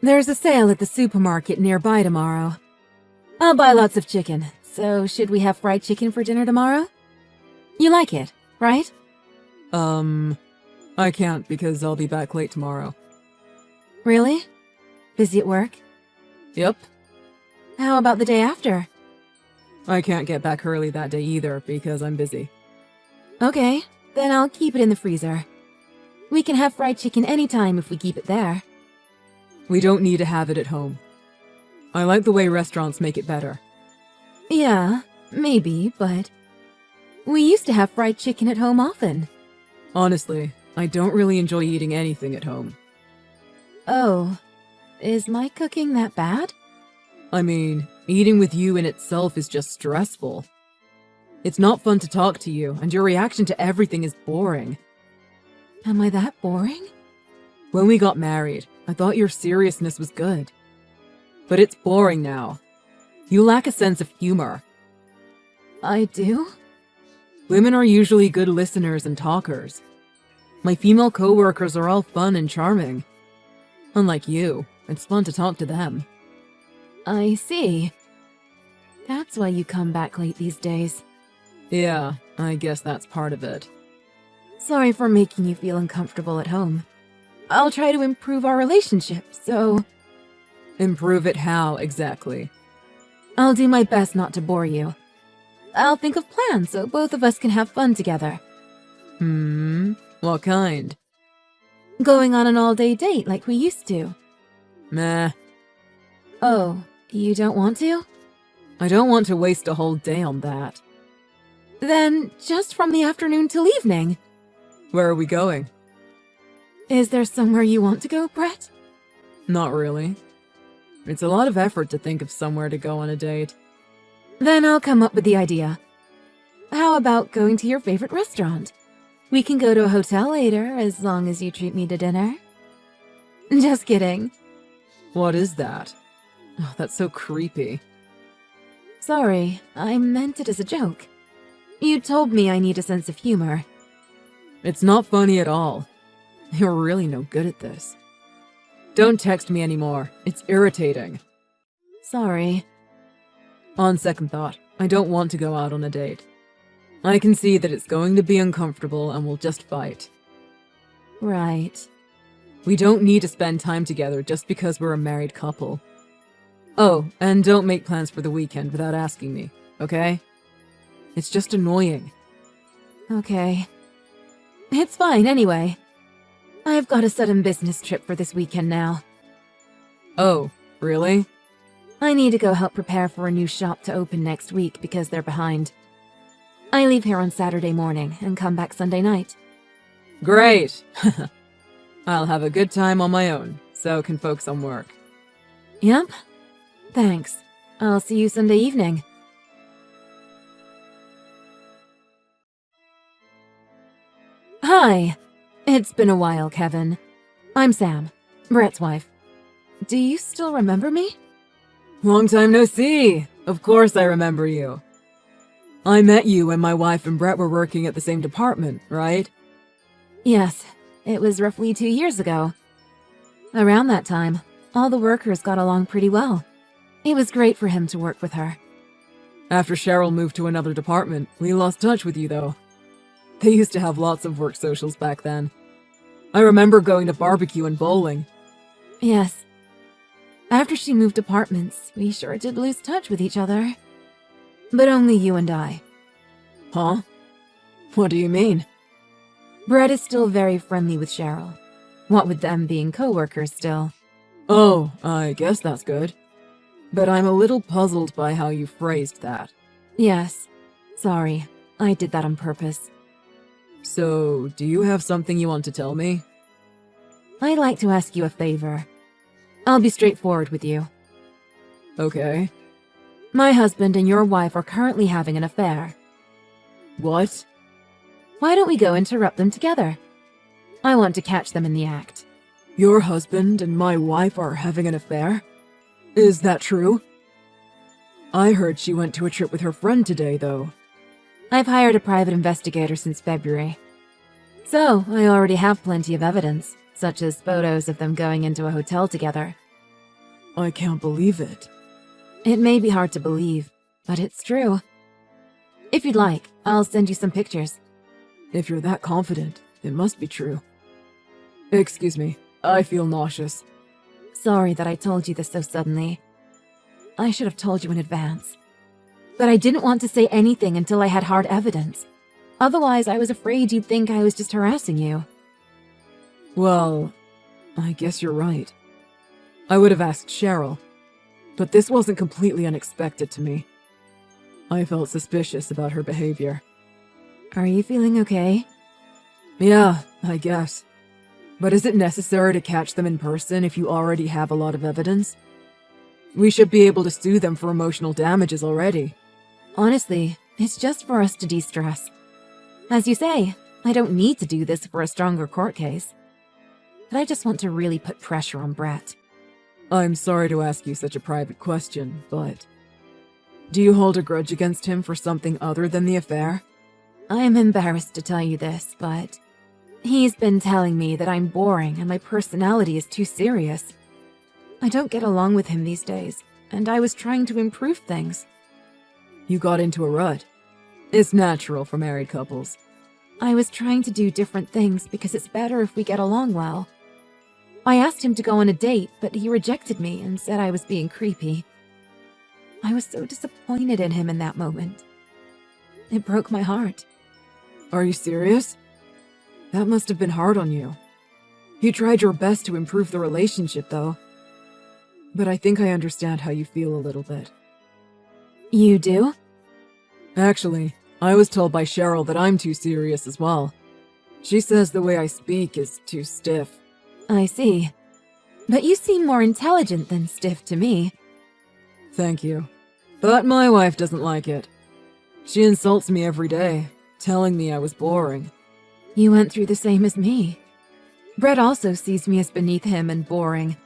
There's a sale at the supermarket nearby tomorrow. I'll buy lots of chicken, so should we have fried chicken for dinner tomorrow? You like it, right? I can't because I'll be back late tomorrow. Really? Busy at work? Yep. How about the day after? I can't get back early that day either because I'm busy. Okay, then I'll keep it in the freezer. We can have fried chicken anytime if we keep it there. We don't need to have it at home. I like the way restaurants make it better. Yeah, maybe, but we used to have fried chicken at home often. Honestly, I don't really enjoy eating anything at home. Oh, is my cooking that bad? I mean, eating with you in itself is just stressful. It's not fun to talk to you, and your reaction to everything is boring. Am I that boring? When we got married, I thought your seriousness was good. But it's boring now. You lack a sense of humor. I do? Women are usually good listeners and talkers. My female coworkers are all fun and charming. Unlike you, it's fun to talk to them. I see. That's why you come back late these days. Yeah, I guess that's part of it. Sorry for making you feel uncomfortable at home. I'll try to improve our relationship, so... Improve it how, exactly? I'll do my best not to bore you. I'll think of plans so both of us can have fun together. What kind? Going on an all-day date like we used to. Meh. Oh, you don't want to? I don't want to waste a whole day on that. Then, just from the afternoon till evening. Where are we going? Is there somewhere you want to go, Brett? Not really. It's a lot of effort to think of somewhere to go on a date. Then I'll come up with the idea. How about going to your favorite restaurant? We can go to a hotel later, as long as you treat me to dinner. Just kidding. What is that? Oh, that's so creepy. Sorry, I meant it as a joke. You told me I need a sense of humor. It's not funny at all. You're really no good at this. Don't text me anymore. It's irritating. Sorry. On second thought, I don't want to go out on a date. I can see that it's going to be uncomfortable and we'll just fight. Right. We don't need to spend time together just because we're a married couple. Oh, and don't make plans for the weekend without asking me, okay? It's just annoying. Okay. It's fine anyway. I've got a sudden business trip for this weekend now. Oh, really? I need to go help prepare for a new shop to open next week because they're behind. I leave here on Saturday morning and come back Sunday night. Great! I'll have a good time on my own, so can focus on work. Yep. Thanks. I'll see you Sunday evening. Hi. It's been a while, Kevin. I'm Sam, Brett's wife. Do you still remember me? Long time no see! Of course I remember you. I met you when my wife and Brett were working at the same department, right? Yes, it was roughly 2 years ago. Around that time, all the workers got along pretty well. It was great for him to work with her. After Cheryl moved to another department, we lost touch with you though. They used to have lots of work socials back then. I remember going to barbecue and bowling. Yes. After she moved departments, we sure did lose touch with each other. But only you and I. Huh? What do you mean? Brett is still very friendly with Cheryl. What with them being co-workers still. Oh, I guess that's good. But I'm a little puzzled by how you phrased that. Yes. Sorry, I did that on purpose. So, do you have something you want to tell me? I'd like to ask you a favor. I'll be straightforward with you. Okay. My husband and your wife are currently having an affair. What? Why don't we go interrupt them together? I want to catch them in the act. Your husband and my wife are having an affair? Is that true? I heard she went to a trip with her friend today, though. I've hired a private investigator since February. So, I already have plenty of evidence, such as photos of them going into a hotel together. I can't believe it. It may be hard to believe, but it's true. If you'd like, I'll send you some pictures. If you're that confident, it must be true. Excuse me, I feel nauseous. Sorry that I told you this so suddenly. I should have told you in advance. But I didn't want to say anything until I had hard evidence. Otherwise, I was afraid you'd think I was just harassing you. Well, I guess you're right. I would have asked Cheryl, but this wasn't completely unexpected to me. I felt suspicious about her behavior. Are you feeling okay? Yeah, I guess. But is it necessary to catch them in person if you already have a lot of evidence? We should be able to sue them for emotional damages already. Honestly, it's just for us to de-stress. As you say, I don't need to do this for a stronger court case. But I just want to really put pressure on Brett. I'm sorry to ask you such a private question, but... do you hold a grudge against him for something other than the affair? I am embarrassed to tell you this, but... he's been telling me that I'm boring and my personality is too serious. I don't get along with him these days, and I was trying to improve things. You got into a rut. It's natural for married couples. I was trying to do different things because it's better if we get along well. I asked him to go on a date, but he rejected me and said I was being creepy. I was so disappointed in him in that moment. It broke my heart. Are you serious? That must have been hard on you. You tried your best to improve the relationship, though. But I think I understand how you feel a little bit. You do? Actually, I was told by Cheryl that I'm too serious as well. She says the way I speak is too stiff. I see. But you seem more intelligent than stiff to me. Thank you. But my wife doesn't like it. She insults me every day, telling me I was boring. You went through the same as me. Brett also sees me as beneath him and boring.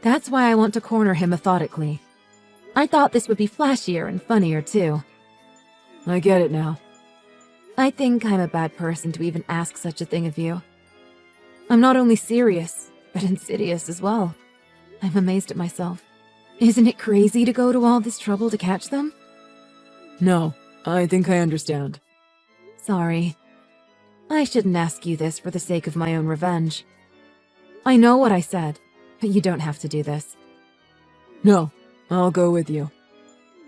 That's why I want to corner him methodically. I thought this would be flashier and funnier too. I get it now. I think I'm a bad person to even ask such a thing of you. I'm not only serious, but insidious as well. I'm amazed at myself. Isn't it crazy to go to all this trouble to catch them? No, I think I understand. Sorry. I shouldn't ask you this for the sake of my own revenge. I know what I said, but you don't have to do this. No, I'll go with you.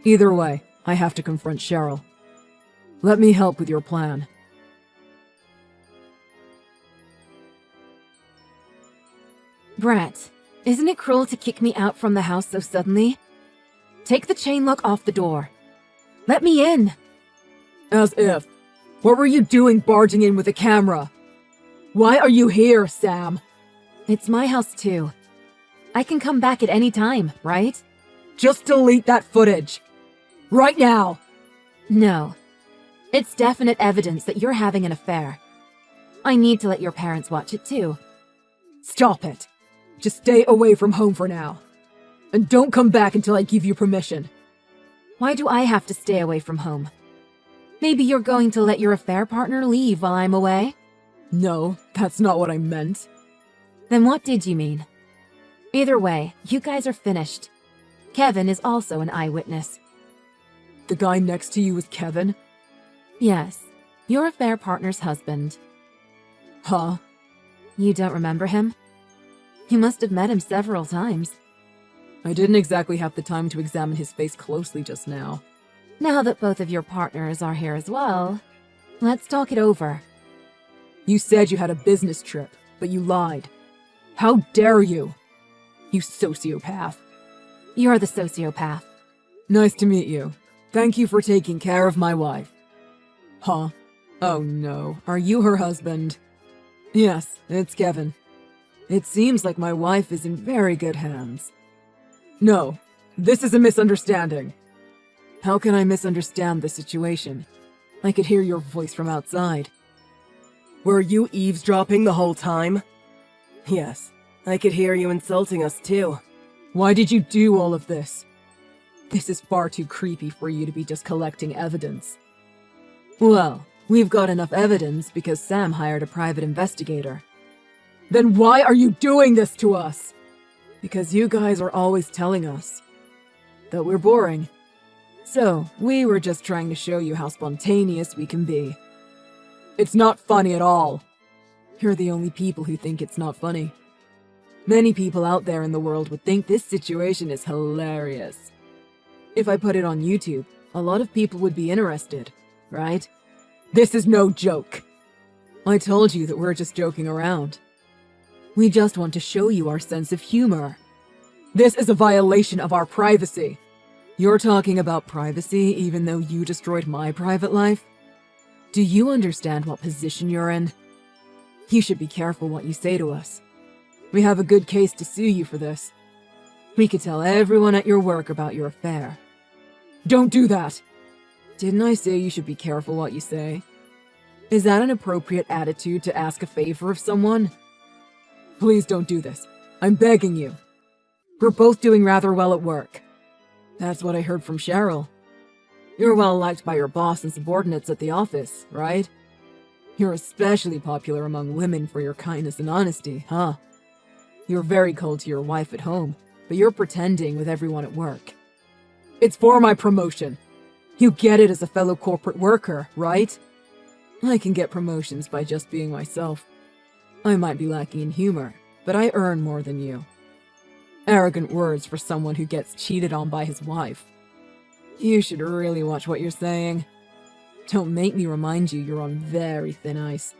Either way, I have to confront Cheryl. Let me help with your plan. Brett, isn't it cruel to kick me out from the house so suddenly? Take the chain lock off the door. Let me in. As if. What were you doing barging in with a camera? Why are you here, Sam? It's my house too. I can come back at any time, right? Just delete that footage. Right now. No. It's definite evidence that you're having an affair. I need to let your parents watch it too. Stop it. Just stay away from home for now. And don't come back until I give you permission. Why do I have to stay away from home? Maybe you're going to let your affair partner leave while I'm away? No, that's not what I meant. Then what did you mean? Either way, you guys are finished. Kevin is also an eyewitness. The guy next to you is Kevin? Yes, your affair partner's husband. Huh? You don't remember him? You must have met him several times. I didn't exactly have the time to examine his face closely just now. Now that both of your partners are here as well, let's talk it over. You said you had a business trip, but you lied. How dare you? You sociopath. You're the sociopath. Nice to meet you. Thank you for taking care of my wife. Huh? Oh no, are you her husband? Yes, it's Kevin. It seems like my wife is in very good hands. No, this is a misunderstanding. How can I misunderstand the situation? I could hear your voice from outside. Were you eavesdropping the whole time? Yes, I could hear you insulting us too. Why did you do all of this? This is far too creepy for you to be just collecting evidence. Well, we've got enough evidence because Sam hired a private investigator. Then why are you doing this to us? Because you guys are always telling us that we're boring. So, we were just trying to show you how spontaneous we can be. It's not funny at all. You're the only people who think it's not funny. Many people out there in the world would think this situation is hilarious. If I put it on YouTube, a lot of people would be interested, right? This is no joke. I told you that we're just joking around. We just want to show you our sense of humor. This is a violation of our privacy. You're talking about privacy even though you destroyed my private life? Do you understand what position you're in? You should be careful what you say to us. We have a good case to sue you for this. We could tell everyone at your work about your affair. Don't do that! Didn't I say you should be careful what you say? Is that an appropriate attitude to ask a favor of someone? Please don't do this. I'm begging you. We're both doing rather well at work. That's what I heard from Cheryl. You're well liked by your boss and subordinates at the office, right? You're especially popular among women for your kindness and honesty, huh? You're very cold to your wife at home, but you're pretending with everyone at work. It's for my promotion. You get it as a fellow corporate worker, right? I can get promotions by just being myself. I might be lacking in humor, but I earn more than you. Arrogant words for someone who gets cheated on by his wife. You should really watch what you're saying. Don't make me remind you you're on very thin ice.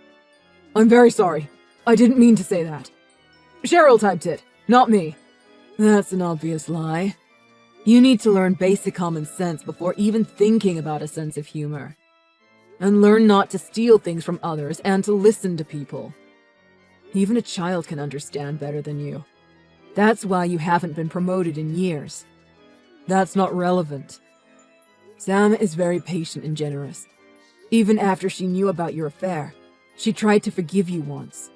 I'm very sorry. I didn't mean to say that. Cheryl typed it, not me. That's an obvious lie. You need to learn basic common sense before even thinking about a sense of humor. And learn not to steal things from others and to listen to people. Even a child can understand better than you. That's why you haven't been promoted in years. That's not relevant. Sam is very patient and generous. Even after she knew about your affair, she tried to forgive you once.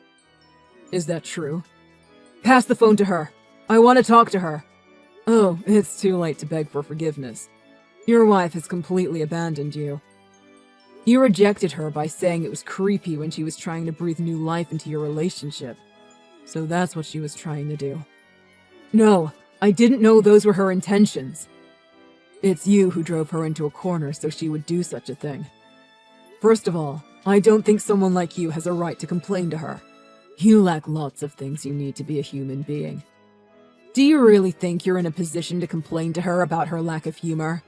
Is that true? Pass the phone to her. I want to talk to her. Oh, it's too late to beg for forgiveness. Your wife has completely abandoned you. You rejected her by saying it was creepy when she was trying to breathe new life into your relationship. So that's what she was trying to do. No, I didn't know those were her intentions. It's you who drove her into a corner so she would do such a thing. First of all, I don't think someone like you has a right to complain to her. You lack lots of things you need to be a human being. Do you really think you're in a position to complain to her about her lack of humor?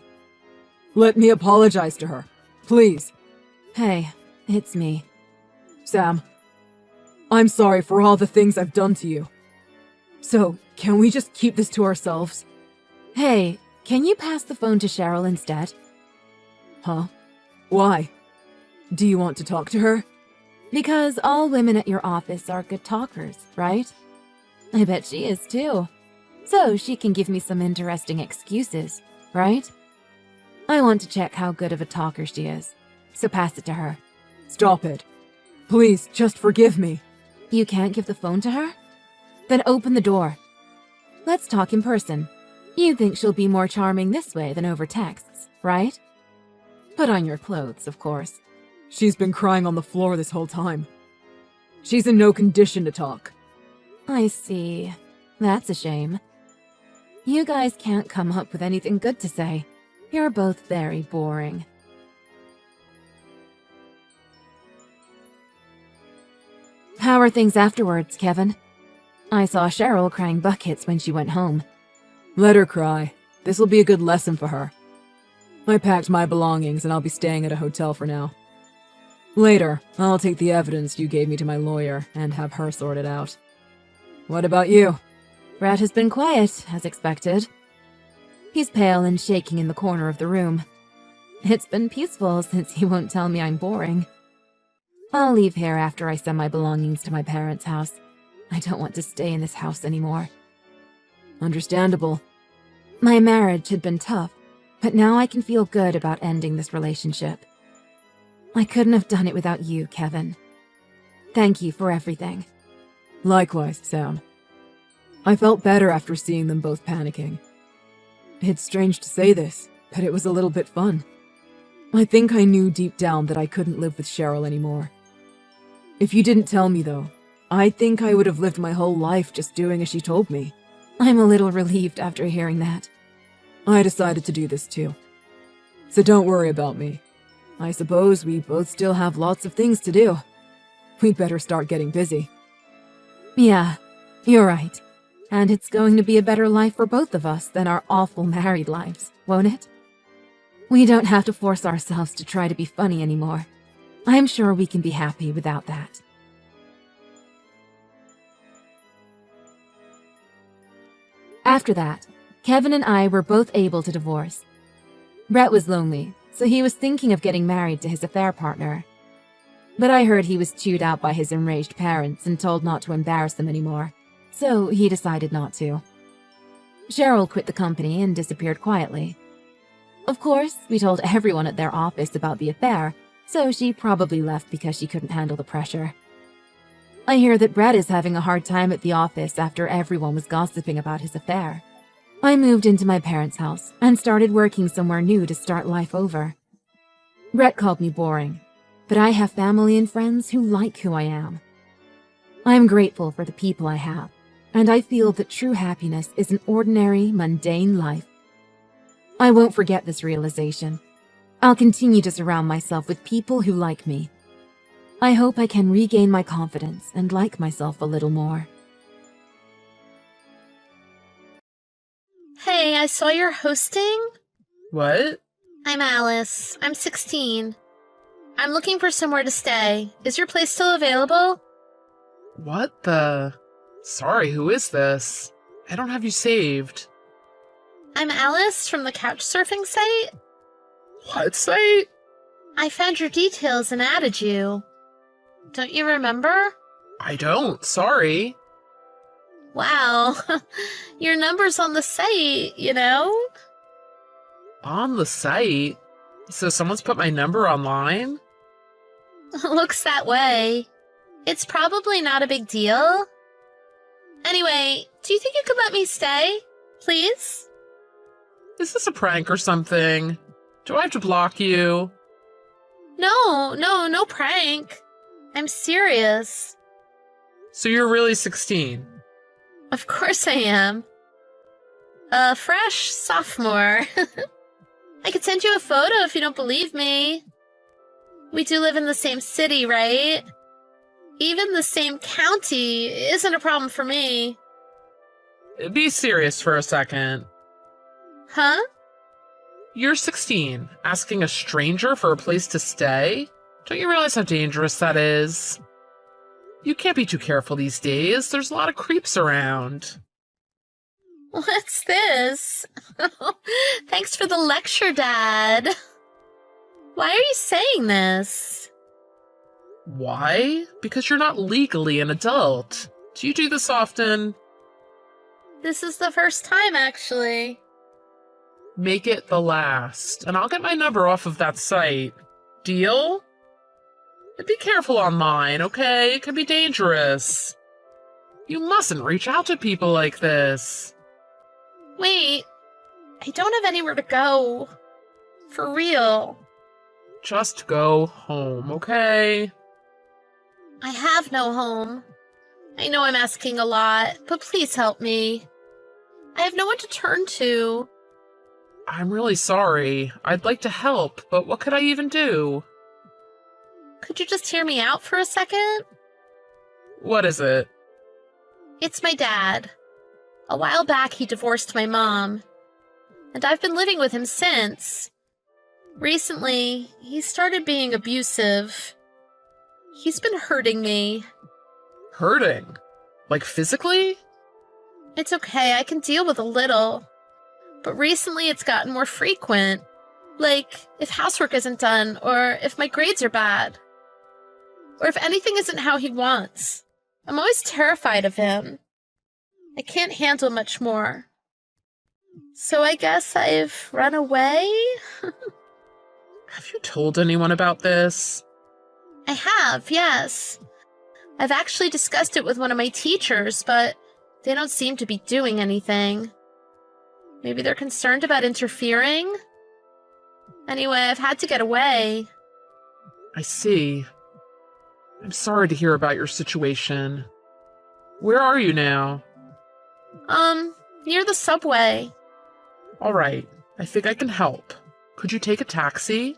Let me apologize to her, please. Hey, it's me. Sam, I'm sorry for all the things I've done to you. So, can we just keep this to ourselves? Hey, can you pass the phone to Cheryl instead? Huh? Why? Do you want to talk to her? Because all women at your office are good talkers, right? I bet she is too. So she can give me some interesting excuses, right? I want to check how good of a talker she is, so pass it to her. Stop it. Please, just forgive me. You can't give the phone to her? Then open the door. Let's talk in person. You think she'll be more charming this way than over texts, right? Put on your clothes, of course. She's been crying on the floor this whole time. She's in no condition to talk. I see. That's a shame. You guys can't come up with anything good to say. You're both very boring. How are things afterwards, Kevin? I saw Cheryl crying buckets when she went home. Let her cry. This'll be a good lesson for her. I packed my belongings and I'll be staying at a hotel for now. Later, I'll take the evidence you gave me to my lawyer and have her sort it out. What about you? Brad has been quiet, as expected. He's pale and shaking in the corner of the room. It's been peaceful since he won't tell me I'm boring. I'll leave here after I send my belongings to my parents' house. I don't want to stay in this house anymore. Understandable. My marriage had been tough, but now I can feel good about ending this relationship. I couldn't have done it without you, Kevin. Thank you for everything. Likewise, Sam. I felt better after seeing them both panicking. It's strange to say this, but it was a little bit fun. I think I knew deep down that I couldn't live with Cheryl anymore. If you didn't tell me, though, I think I would have lived my whole life just doing as she told me. I'm a little relieved after hearing that. I decided to do this too. So don't worry about me. I suppose we both still have lots of things to do. We'd better start getting busy. Yeah, you're right. And it's going to be a better life for both of us than our awful married lives, won't it? We don't have to force ourselves to try to be funny anymore. I'm sure we can be happy without that. After that, Kevin and I were both able to divorce. Brett was lonely, so he was thinking of getting married to his affair partner. But I heard he was chewed out by his enraged parents and told not to embarrass them anymore, so he decided not to. Cheryl quit the company and disappeared quietly. Of course, we told everyone at their office about the affair, so she probably left because she couldn't handle the pressure. I hear that Brett is having a hard time at the office after everyone was gossiping about his affair. I moved into my parents' house and started working somewhere new to start life over. Brett called me boring, but I have family and friends who like who I am. I am grateful for the people I have, and I feel that true happiness is an ordinary, mundane life. I won't forget this realization. I'll continue to surround myself with people who like me. I hope I can regain my confidence and like myself a little more. Hey, I saw you're hosting. What? I'm Alice. I'm 16. I'm looking for somewhere to stay. Is your place still available? What the? Sorry, who is this? I don't have you saved. I'm Alice from the couchsurfing site. What site? I found your details and added you. Don't you remember? I don't, sorry. Wow, your number's on the site, you know? On the site? So someone's put my number online? Looks that way. It's probably not a big deal. Anyway, do you think you could let me stay? Please? Is this a prank or something? Do I have to block you? No prank. I'm serious. So you're really 16? Of course I am. A fresh sophomore. I could send you a photo if you don't believe me. We do live in the same city, right? Even the same county isn't a problem for me. Be serious for a second. Huh? You're 16, asking a stranger for a place to stay? Don't you realize how dangerous that is? You can't be too careful these days. There's a lot of creeps around. What's this? Thanks for the lecture, Dad. Why are you saying this? Why? Because you're not legally an adult. Do you do this often? This is the first time, actually. Make it the last, and I'll get my number off of that site. Deal? And be careful online, okay? It can be dangerous. You mustn't reach out to people like this. Wait, I don't have anywhere to go. For real. Just go home, okay? I have no home. I know I'm asking a lot, but please help me. I have no one to turn to. I'm really sorry. I'd like to help, but what could I even do? Could you just hear me out for a second? What is it? It's my dad. A while back, he divorced my mom, and I've been living with him since. Recently, he started being abusive. He's been hurting me. Hurting? Like physically? It's okay, I can deal with a little. But recently it's gotten more frequent. Like, if housework isn't done, or if my grades are bad. Or if anything isn't how he wants. I'm always terrified of him. I can't handle much more. So I guess I've run away? Have you told anyone about this? I have, yes. I've actually discussed it with one of my teachers, but they don't seem to be doing anything. Maybe they're concerned about interfering? Anyway, I've had to get away. I see. I'm sorry to hear about your situation. Where are you now? near the subway. All right, I think I can help. Could you take a taxi?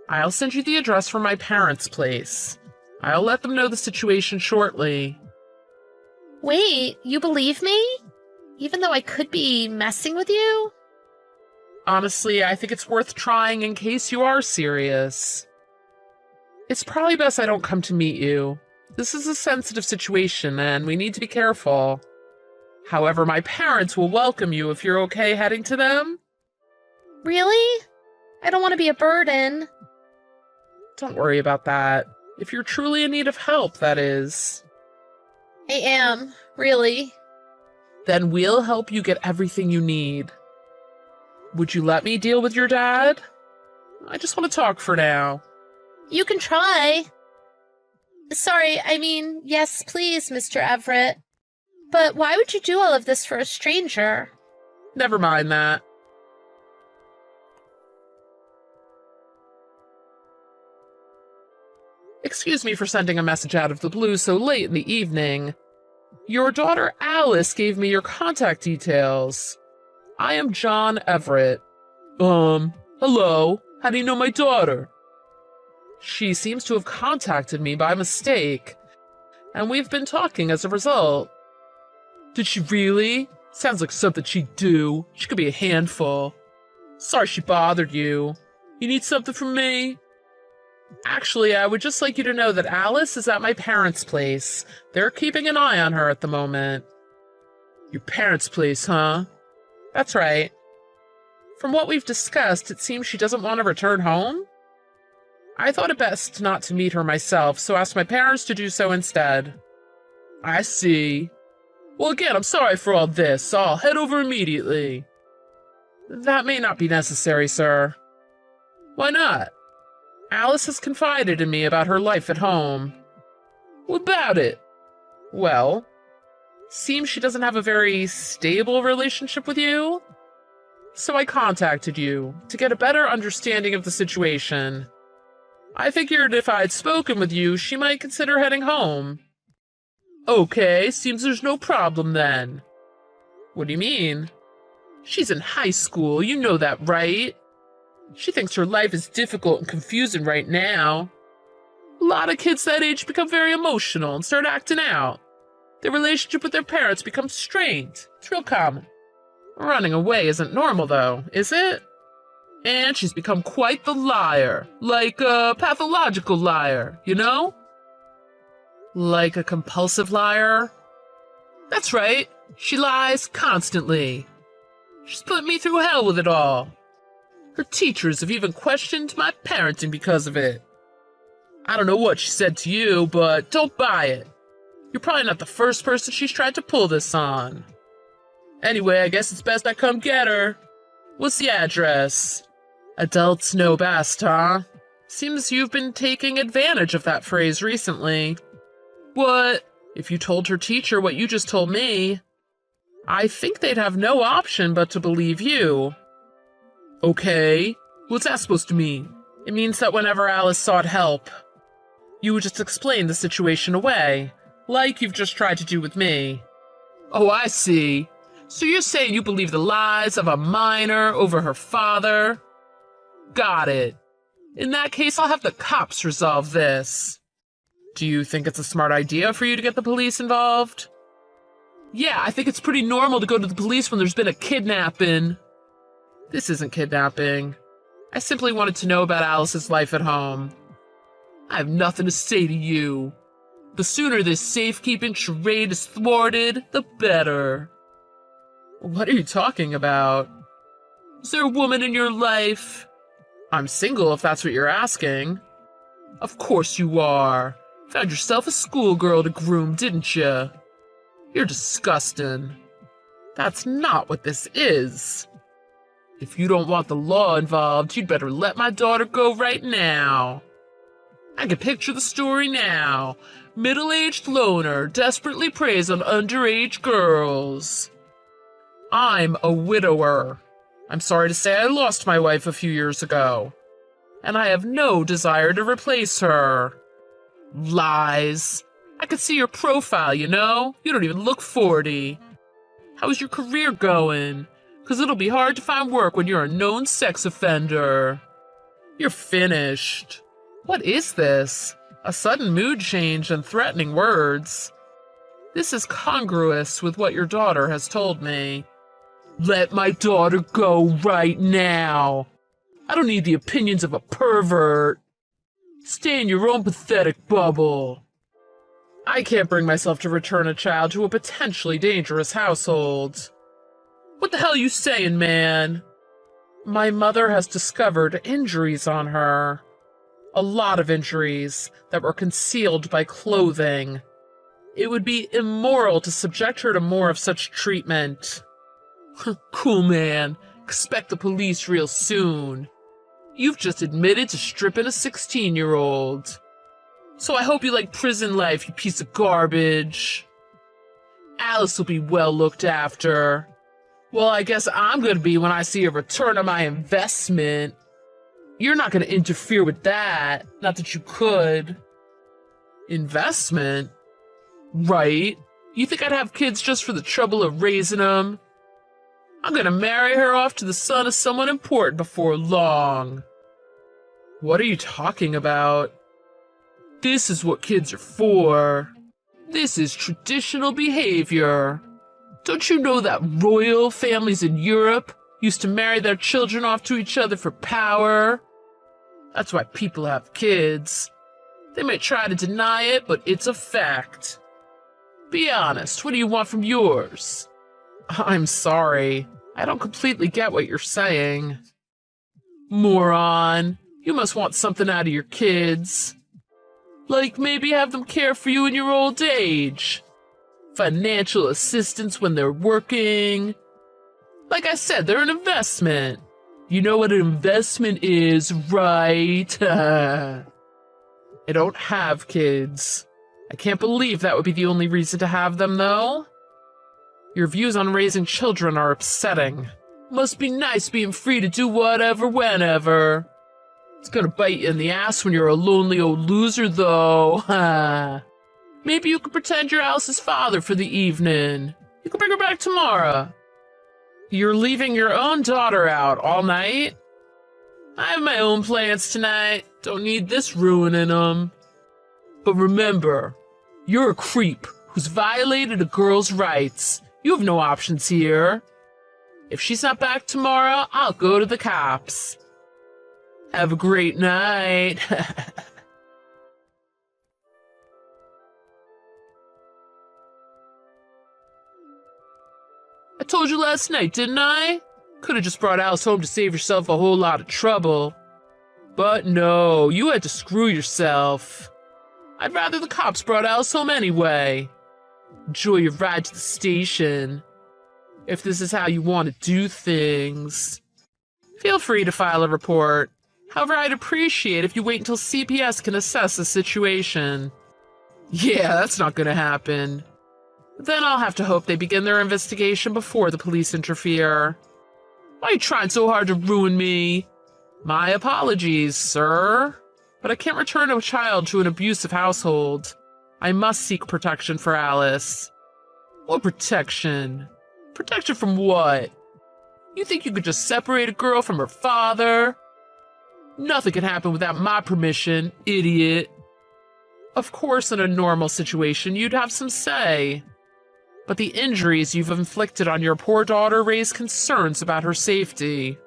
I'll send you the address for my parents' place. I'll let them know the situation shortly. Wait, you believe me? Even though I could be messing with you? Honestly, I think it's worth trying in case you are serious. It's probably best I don't come to meet you. This is a sensitive situation, and we need to be careful. However, my parents will welcome you if you're okay heading to them. Really? I don't want to be a burden. Don't worry about that. If you're truly in need of help, that is. I am, really. Then we'll help you get everything you need. Would you let me deal with your dad? I just want to talk for now. You can try. Sorry, I mean, yes, please, Mr. Everett. But why would you do all of this for a stranger? Never mind that. Excuse me for sending a message out of the blue so late in the evening. Your daughter Alice gave me your contact details. I am John Everett. Hello? How do you know my daughter? She seems to have contacted me by mistake, and we've been talking as a result. Did she really? Sounds like something she'd do. She could be a handful. Sorry she bothered you. You need something from me? Actually, I would just like you to know that Alice is at my parents' place. They're keeping an eye on her at the moment. Your parents' place, huh? That's right. From what we've discussed, it seems she doesn't want to return home? I thought it best not to meet her myself, so asked my parents to do so instead. I see. Well, again, I'm sorry for all this. I'll head over immediately. That may not be necessary, sir. Why not? Alice has confided in me about her life at home. What about it? Well, seems she doesn't have a very stable relationship with you. So I contacted you to get a better understanding of the situation. I figured if I'd spoken with you, she might consider heading home. Okay, seems there's no problem then. What do you mean? She's in high school, you know that, right? She thinks her life is difficult and confusing right now. A lot of kids that age become very emotional and start acting out. Their relationship with their parents becomes strained. It's real common. Running away isn't normal, though, is it? And she's become quite the liar. Like a pathological liar, you know? Like a compulsive liar? That's right. She lies constantly. She's put me through hell with it all. Her teachers have even questioned my parenting because of it. I don't know what she said to you, but don't buy it. You're probably not the first person she's tried to pull this on. Anyway, I guess it's best I come get her. What's the address? Adults know best, huh? Seems you've been taking advantage of that phrase recently. What? If you told her teacher what you just told me, I think they'd have no option but to believe you. Okay, what's that supposed to mean? It means that whenever Alice sought help, you would just explain the situation away, like you've just tried to do with me. Oh, I see. So you're saying you believe the lies of a minor over her father? Got it. In that case, I'll have the cops resolve this. Do you think it's a smart idea for you to get the police involved? Yeah, I think it's pretty normal to go to the police when there's been a kidnapping. This isn't kidnapping. I simply wanted to know about Alice's life at home. I have nothing to say to you. The sooner this safekeeping charade is thwarted, the better. What are you talking about? Is there a woman in your life? I'm single, if that's what you're asking. Of course you are. Found yourself a schoolgirl to groom, didn't you? You're disgusting. That's not what this is. If you don't want the law involved, you'd better let my daughter go right now. I can picture the story now. Middle-aged loner desperately preys on underage girls. I'm a widower. I'm sorry to say I lost my wife a few years ago, and I have no desire to replace her. Lies. I could see your profile, you know? You don't even look 40. How's your career going? 'Cause it'll be hard to find work when you're a known sex offender. You're finished. What is this? A sudden mood change and threatening words. This is congruous with what your daughter has told me. Let my daughter go right now. I don't need the opinions of a pervert. Stay in your own pathetic bubble. I can't bring myself to return a child to a potentially dangerous household. What the hell are you saying, man? My mother has discovered injuries on her. A lot of injuries that were concealed by clothing. It would be immoral to subject her to more of such treatment. Cool, man. Expect the police real soon. You've just admitted to stripping a 16-year-old. So I hope you like prison life, you piece of garbage. Alice will be well looked after. Well, I guess I'm gonna be when I see a return on my investment. You're not gonna interfere with that. Not that you could. Investment? Right. You think I'd have kids just for the trouble of raising them? I'm gonna marry her off to the son of someone important before long. What are you talking about? This is what kids are for. This is traditional behavior. Don't you know that royal families in Europe used to marry their children off to each other for power? That's why people have kids. They may try to deny it, but it's a fact. Be honest, what do you want from yours? I'm sorry. I don't completely get what you're saying. Moron. You must want something out of your kids. Like maybe have them care for you in your old age. Financial assistance when they're working. Like I said, they're an investment. You know what an investment is, right? I don't have kids. I can't believe that would be the only reason to have them, though. Your views on raising children are upsetting. Must be nice being free to do whatever, whenever. It's gonna bite you in the ass when you're a lonely old loser, though. Maybe you could pretend you're Alice's father for the evening. You can bring her back tomorrow. You're leaving your own daughter out all night? I have my own plans tonight. Don't need this ruining them. But remember, you're a creep who's violated a girl's rights. You have no options here. If she's not back tomorrow, I'll go to the cops. Have a great night. I told you last night, didn't I? Could have just brought Alice home to save yourself a whole lot of trouble. But no, you had to screw yourself. I'd rather the cops brought Alice home anyway. Enjoy your ride to the station. If this is how you want to do things. Feel free to file a report. However, I'd appreciate if you wait until CPS can assess the situation. Yeah, that's not gonna happen. Then I'll have to hope they begin their investigation before the police interfere. Why are you trying so hard to ruin me? My apologies, sir. But I can't return a child to an abusive household. I must seek protection for Alice. What protection? Protection from what? You think you could just separate a girl from her father? Nothing can happen without my permission, idiot. Of course, in a normal situation, you'd have some say. But the injuries you've inflicted on your poor daughter raise concerns about her safety.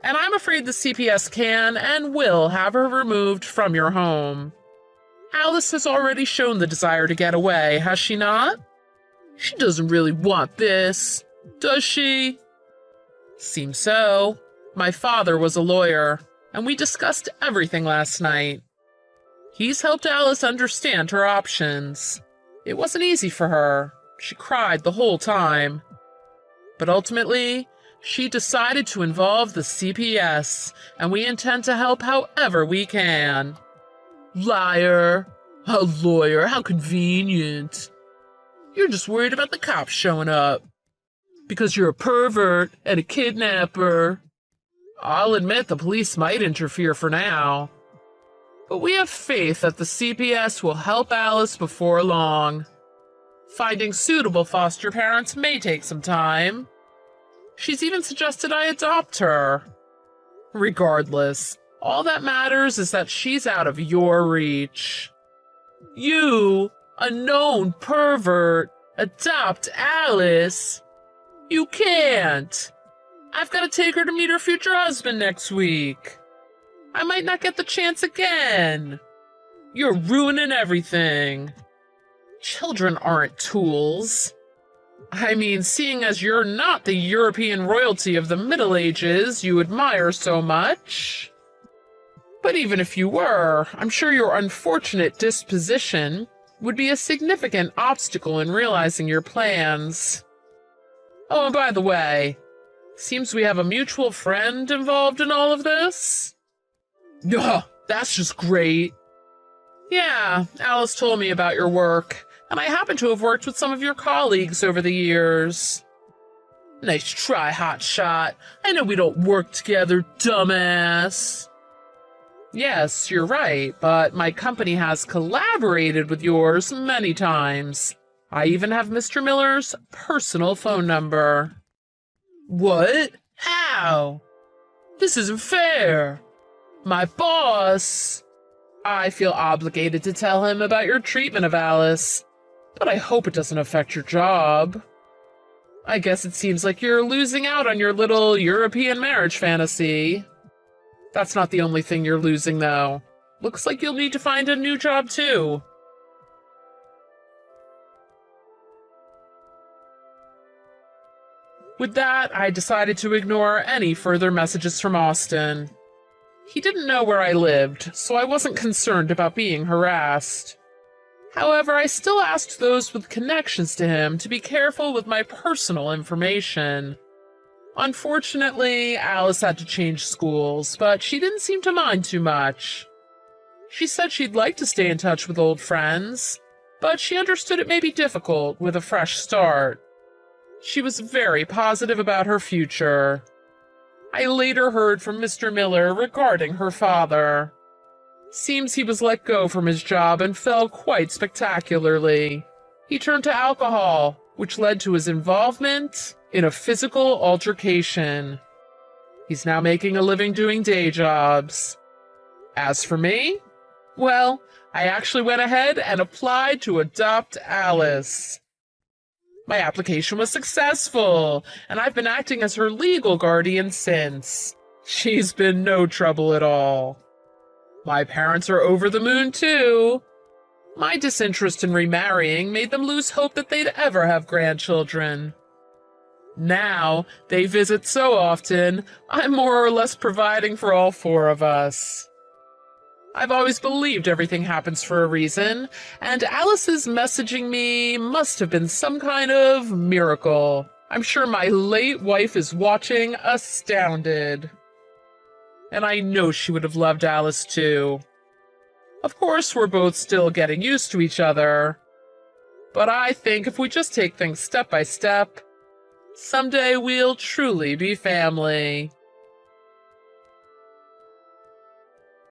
And I'm afraid the CPS can and will have her removed from your home. Alice has already shown the desire to get away, has she not? She doesn't really want this, does she? Seems so. My father was a lawyer, and we discussed everything last night. He's helped Alice understand her options. It wasn't easy for her. She cried the whole time. But ultimately, she decided to involve the CPS, and we intend to help however we can. Liar. A lawyer, how convenient. You're just worried about the cops showing up. Because you're a pervert and a kidnapper. I'll admit the police might interfere for now. But we have faith that the CPS will help Alice before long. Finding suitable foster parents may take some time. She's even suggested I adopt her. Regardless, all that matters is that she's out of your reach. You, a known pervert, adopt Alice? You can't. I've got to take her to meet her future husband next week. I might not get the chance again. You're ruining everything. Children aren't tools. I mean, seeing as you're not the European royalty of the Middle Ages you admire so much. But even if you were, I'm sure your unfortunate disposition would be a significant obstacle in realizing your plans. Oh, and by the way, seems we have a mutual friend involved in all of this? Ugh, that's just great. Yeah, Alice told me about your work, and I happen to have worked with some of your colleagues over the years. Nice try, hotshot. I know we don't work together, dumbass. Yes, you're right, but my company has collaborated with yours many times. I even have Mr. Miller's personal phone number. What? How? This isn't fair. My boss. I feel obligated to tell him about your treatment of Alice, but I hope it doesn't affect your job. I guess it seems like you're losing out on your little European marriage fantasy. That's not the only thing you're losing, though. Looks like you'll need to find a new job, too. With that, I decided to ignore any further messages from Austin. He didn't know where I lived, so I wasn't concerned about being harassed. However, I still asked those with connections to him to be careful with my personal information. Unfortunately, Alice had to change schools, but she didn't seem to mind too much. She said she'd like to stay in touch with old friends, but she understood it may be difficult with a fresh start. She was very positive about her future. I later heard from Mr. Miller regarding her father. Seems he was let go from his job and fell quite spectacularly. He turned to alcohol, which led to his involvement in a physical altercation. He's now making a living doing day jobs. As for me, well, I actually went ahead and applied to adopt Alice. My application was successful, and I've been acting as her legal guardian since. She's been no trouble at all. My parents are over the moon, too. My disinterest in remarrying made them lose hope that they'd ever have grandchildren. Now, they visit so often, I'm more or less providing for all four of us. I've always believed everything happens for a reason, and Alice's messaging me must have been some kind of miracle. I'm sure my late wife is watching, astounded. And I know she would have loved Alice too. Of course, we're both still getting used to each other. But I think if we just take things step by step, someday we'll truly be family.